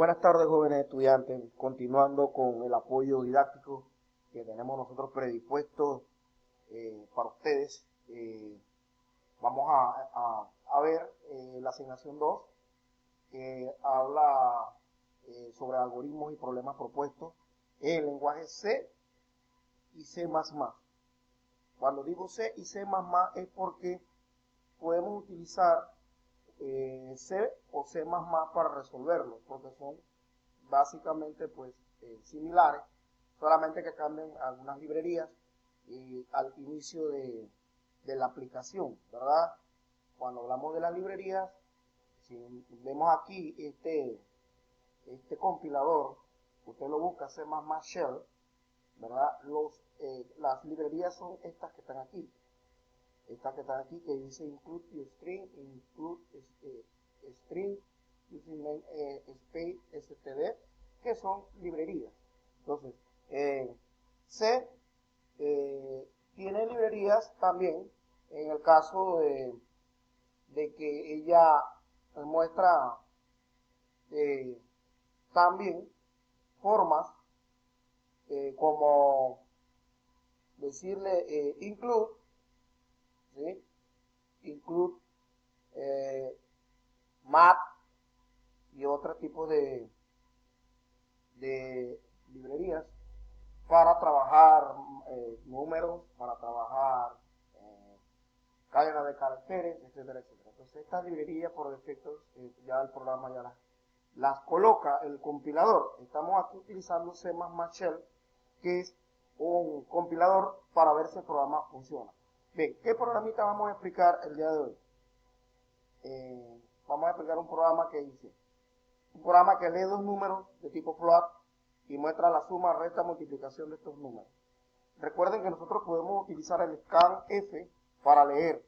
Buenas tardes, jóvenes estudiantes. Continuando con el apoyo didáctico que tenemos nosotros predispuesto para ustedes, vamos a ver la asignación 2, que habla sobre algoritmos y problemas propuestos en el lenguaje C y C++. Cuando digo C y C++ es porque podemos utilizar C o C++ para resolverlo, porque son básicamente similares, solamente que cambian algunas librerías al inicio de la aplicación, ¿verdad? Cuando hablamos de las librerías, si vemos aquí este compilador, usted lo busca C++ Shell, ¿verdad? Las librerías son estas que están aquí. Estas que están aquí, que dice include string, string, using name, space, std, que son librerías. Entonces, C tiene librerías también en el caso de que ella muestra también formas como decirle include, ¿sí? Include math y otro tipo de librerías para trabajar números, para trabajar cadena de caracteres, etcétera, etcétera. Entonces estas librerías por defecto ya el programa ya las coloca el compilador. Estamos aquí utilizando C++ Shell, que es un compilador para ver si el programa funciona. Bien, ¿qué programita vamos a explicar el día de hoy? Vamos a explicar un programa que dice, un programa que lee dos números de tipo float y muestra la suma, resta, multiplicación de estos números. Recuerden que nosotros podemos utilizar el scanf para leer,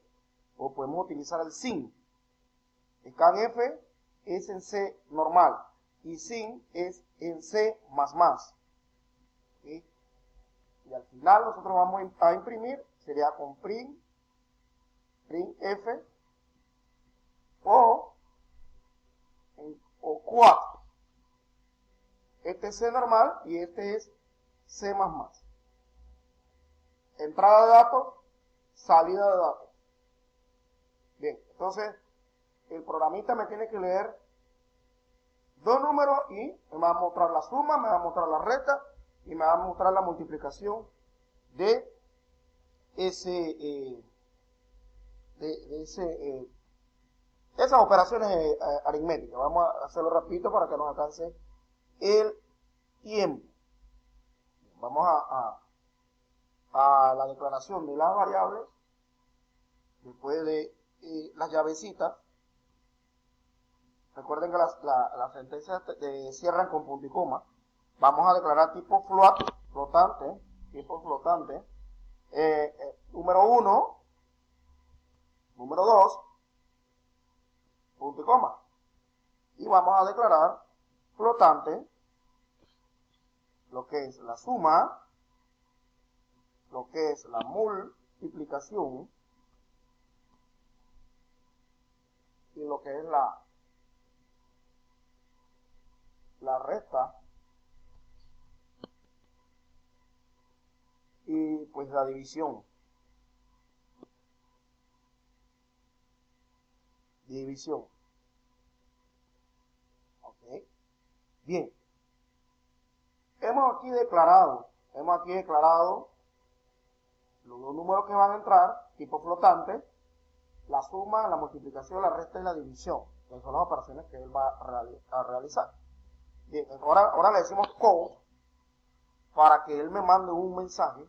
o podemos utilizar el sin. Scanf es en C normal y sin es en C++. ¿Sí? Y al final nosotros vamos a imprimir, sería con printf o 4. Este es C normal y este es C++. Entrada de datos, salida de datos. Bien, entonces el programita me tiene que leer dos números y me va a mostrar la suma, me va a mostrar la resta y me va a mostrar la multiplicación de esas operaciones aritméticas. Vamos a hacerlo rapidito para que nos alcance el tiempo. Vamos a la declaración de las variables, después de las llavecitas. Recuerden que las sentencias cierran con punto y coma. Vamos a declarar tipo flotante, número 1, número 2, punto y coma. Y vamos a declarar flotante lo que es la suma, lo que es la multiplicación y lo que es la resta y pues la división. Ok. Bien. Hemos aquí declarado los dos números que van a entrar, tipo flotante, la suma, la multiplicación, la resta y la división, que son las operaciones que él va a realizar. Bien, ahora le decimos code para que él me mande un mensaje.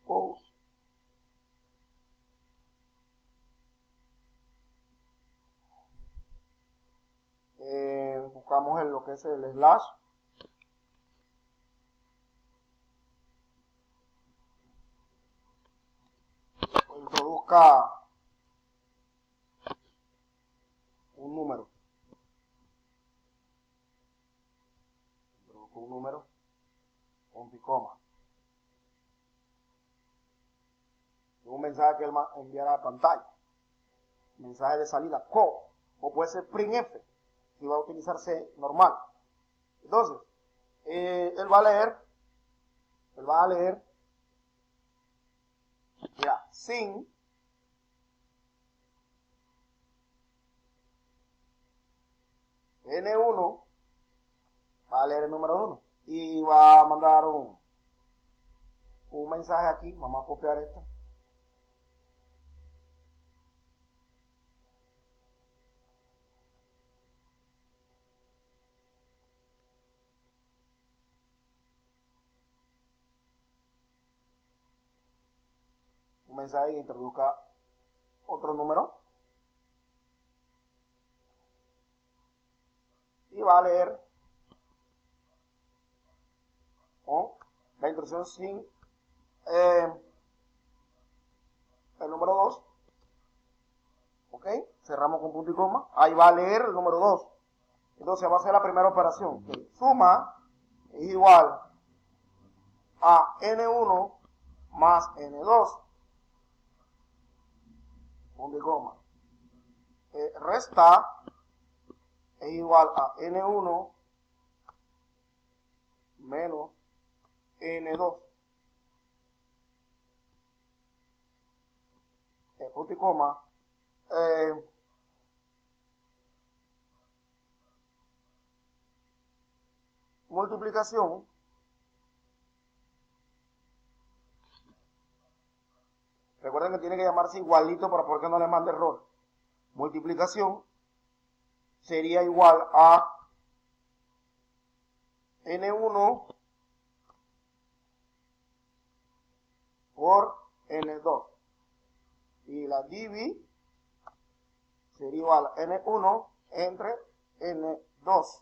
Code. Buscamos en lo que es el slash. Introduzca un número. Punto y coma. Un mensaje que él enviará a pantalla. mensaje de salida, call, o puede ser printf, si va a utilizarse normal. Entonces, él va a leer, ya, sin N1, va a leer el número 1 y va a mandar un mensaje aquí. Vamos a copiar esto. Un mensaje que introduzca otro número. Y va a leer la instrucción sin el número 2. Ok, cerramos con punto y coma. Ahí va a leer el número 2. Entonces va a ser la primera operación. Okay. Suma es igual a N1 más N2. Punto y coma. Resta es igual a N1 menos N2. Punto y coma. Multiplicación recuerden que tiene que llamarse igualito para porque no le mande error. Multiplicación sería igual a N1 por N2 y la divi sería igual a N1 entre N2.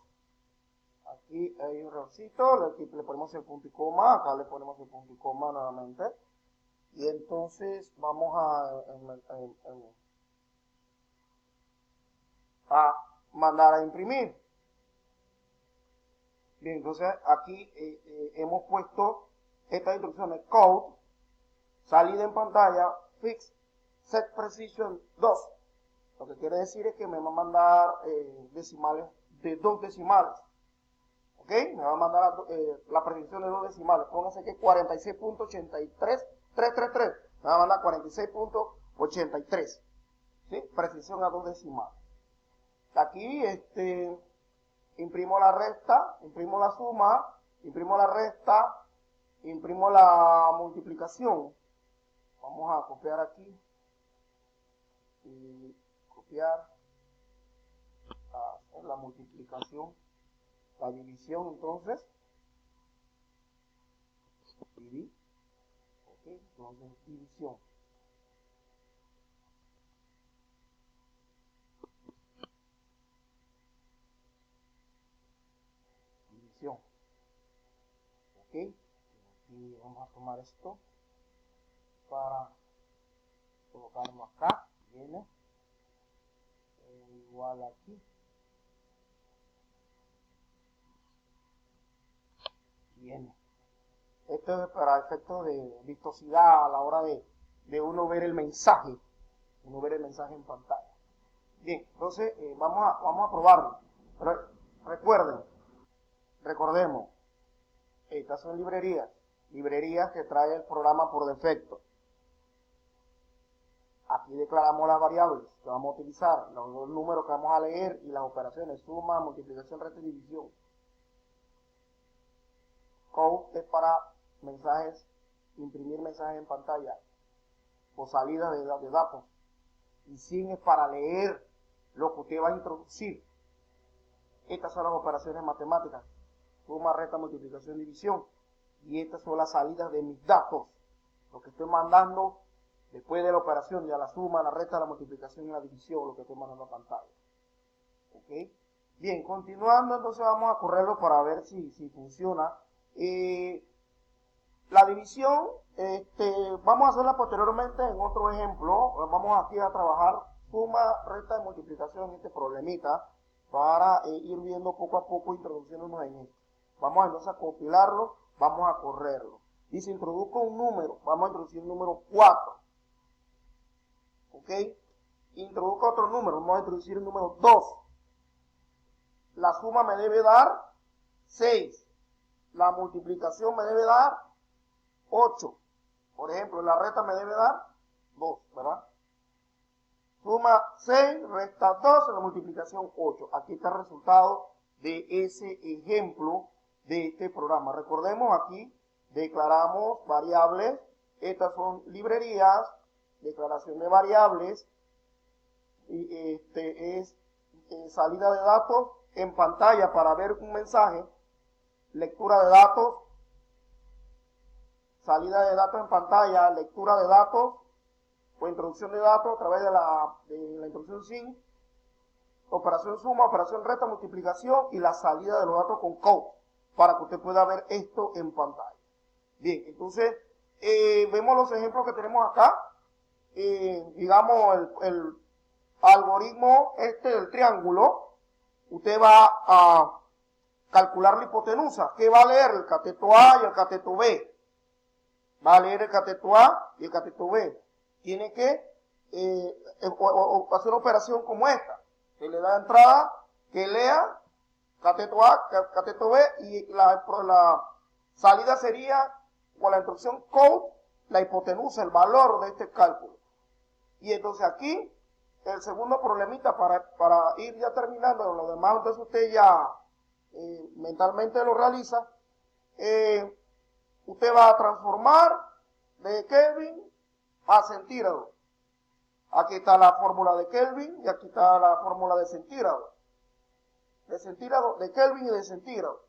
Aquí hay un errorcito, aquí le ponemos el punto y coma, acá le ponemos el punto y coma nuevamente. Y entonces vamos a mandar a imprimir. Bien, entonces aquí hemos puesto estas instrucciones: code, salida en pantalla, fix, set precision 2. Lo que quiere decir es que me va a mandar decimales de 2 decimales. ¿Ok? Me va a mandar la precisión de 2 decimales. Pónganse que 46.83333. Me va a mandar 46.83. ¿Sí? Precisión a 2 decimales. Aquí imprimo la resta, imprimo la suma, imprimo la resta, imprimo la multiplicación. Vamos a copiar aquí. Y copiar la multiplicación. La división, entonces, entonces división. División. Ok, y vamos a tomar esto para colocarlo acá. Viene igual aquí. Viene. Esto es para efectos de vistosidad a la hora de uno ver el mensaje. Uno ver el mensaje en pantalla. Bien, entonces vamos a probarlo. Recordemos, estas son librerías que trae el programa por defecto. Aquí declaramos las variables que vamos a utilizar, los dos números que vamos a leer y las operaciones, suma, multiplicación, resta y división. Code es para mensajes, imprimir mensajes en pantalla o salida de datos. Y sin es para leer lo que usted va a introducir. Estas son las operaciones matemáticas: suma, resta, multiplicación, división. Y estas son las salidas de mis datos, lo que estoy mandando después de la operación, ya la suma, la resta, la multiplicación y la división, lo que estoy mandando a pantalla. ¿Ok? Bien, continuando, entonces vamos a correrlo para ver si funciona. La división, vamos a hacerla posteriormente en otro ejemplo. Vamos aquí a trabajar suma, resta y multiplicación en este problemita para ir viendo poco a poco, introduciéndonos en esto. Vamos entonces a compilarlo, vamos a correrlo. Dice, introduzco un número, vamos a introducir el número 4. ¿Ok? introduzco otro número, vamos a introducir el número 2. La suma me debe dar 6. La multiplicación me debe dar 8. Por ejemplo, la resta me debe dar 2, ¿verdad? Suma 6, resta 2, la multiplicación 8. Aquí está el resultado de ese ejemplo de este programa. Recordemos, aquí declaramos variables. Estas son librerías, declaración de variables. Y es salida de datos en pantalla para ver un mensaje, lectura de datos, salida de datos en pantalla, lectura de datos o introducción de datos a través de la introducción sin, operación suma, operación resta, multiplicación y la salida de los datos con code para que usted pueda ver esto en pantalla. Bien, entonces vemos los ejemplos que tenemos acá. Digamos el algoritmo del triángulo. Usted va a calcular la hipotenusa. ¿Qué va a leer? El cateto A y el cateto B. Va a leer el cateto A y el cateto B. Tiene que hacer una operación como esta. Se le da entrada, que lea cateto A, cateto B, y la salida sería, con la instrucción code, la hipotenusa, el valor de este cálculo. Y entonces aquí, el segundo problemita para ir ya terminando, lo demás entonces usted ya mentalmente lo realiza. Usted va a transformar de Kelvin a centígrado. Aquí está la fórmula de Kelvin y aquí está la fórmula de centígrado. De Kelvin y de centígrado.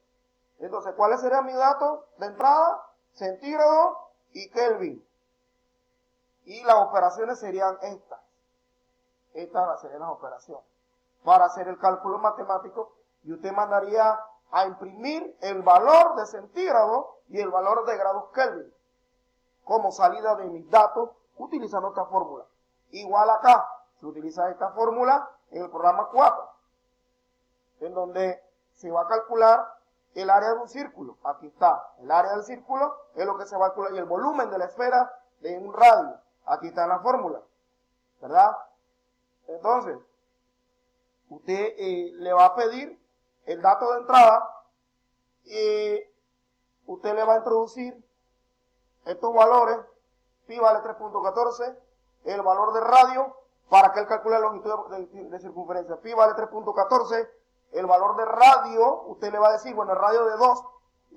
Entonces, ¿cuáles serían mis datos de entrada? Centígrado y Kelvin. Y las operaciones serían estas. Estas serían las operaciones. Para hacer el cálculo matemático, y usted mandaría a imprimir el valor de centígrado y el valor de grados Kelvin como salida de mis datos utilizando esta fórmula. Igual acá, se utiliza esta fórmula en el programa 4, en donde se va a calcular el área de un círculo. Aquí está, el área del círculo es lo que se va a calcular, y el volumen de la esfera de un radio. Aquí está en la fórmula, ¿verdad? Entonces, usted le va a pedir el dato de entrada y usted le va a introducir estos valores. Pi vale 3.14, el valor de radio para que él calcule la longitud de circunferencia. Pi vale 3.14, el valor de radio, usted le va a decir, bueno, el radio de 2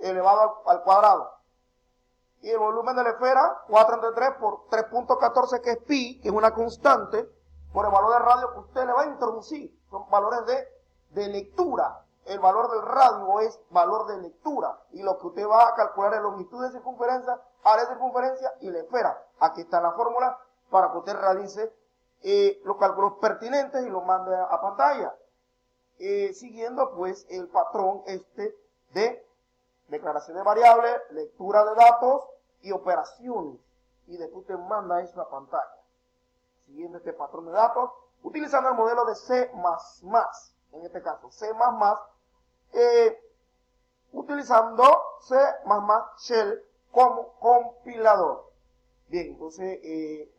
elevado al cuadrado. Y el volumen de la esfera, 4 entre 3 por 3.14, que es pi, que es una constante, por el valor de radio que usted le va a introducir. Son valores de lectura. El valor del radio es valor de lectura. Y lo que usted va a calcular es longitud de circunferencia, área de circunferencia y la esfera. Aquí está la fórmula para que usted realice los cálculos pertinentes y los mande a pantalla. Siguiendo pues el patrón de declaración de variables, lectura de datos y operaciones. Y después usted manda eso a pantalla. Siguiendo este patrón de datos, utilizando el modelo de C++, en este caso C++, utilizando C++ Shell como compilador. Bien, entonces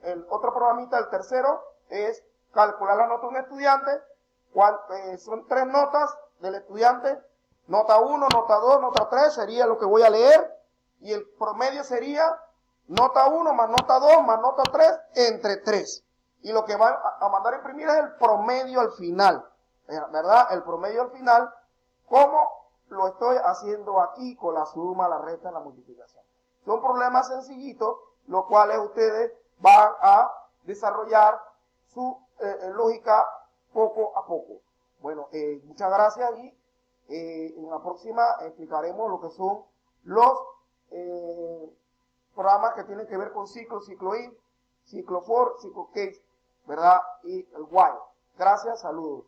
el otro programita, el tercero, es calcular la nota de un estudiante. Son 3 notas del estudiante. Nota 1, nota 2, nota 3 sería lo que voy a leer. Y el promedio sería nota 1 más nota 2 más nota 3 entre 3. Y lo que va a mandar a imprimir es el promedio al final. ¿Verdad? El promedio al final, como lo estoy haciendo aquí con la suma, la resta y la multiplicación. Son problemas sencillitos, los cuales ustedes van a desarrollar su lógica poco a poco. Bueno, muchas gracias y en la próxima explicaremos lo que son los programas que tienen que ver con ciclo, ciclo in, ciclo for, ciclo case, ¿verdad? Y el while. Gracias, saludos.